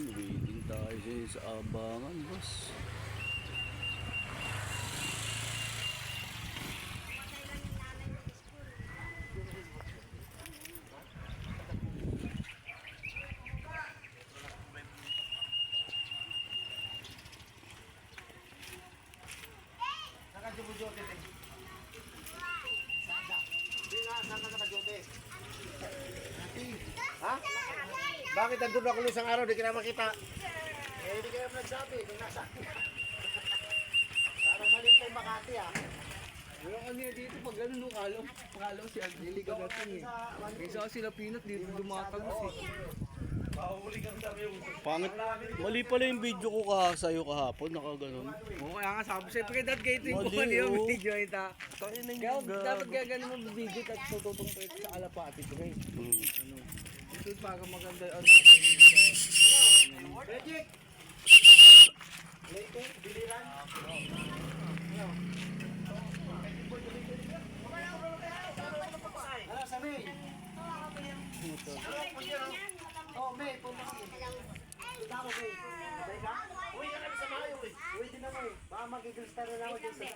Ayan, waiting tayo sa abangan, boss. Ha? Bakit nandun ako isang araw, di ka na makita? Eh, hindi kayo nagsabi kung nasa. Parang maliit pa yung Makati ah. Wala kanina dito pag gano'n, kalaw si Angelica natin eh. Kaysa sila Pinot dito dumatagos eh. Pangit, mali pala yung video ko sa'yo kahapon, nakaganon. Oo, kaya nga sabi sa'yo, pagka dati kayo ito yung Mali, mali yung oo. video ita. Tayo na Kaya yung dapat kaya ganun mo video at tututong pa ito sa kalapati ko guys. Ito para maganda yung Magic! Late, biliran. Ano, sa May? Oh, May, punta ka. Punta ako, May. Sabay ka? Uy, ka kami sa May, uy. Uy, din na, May. Baka mag-eagle star na ako dyan sa...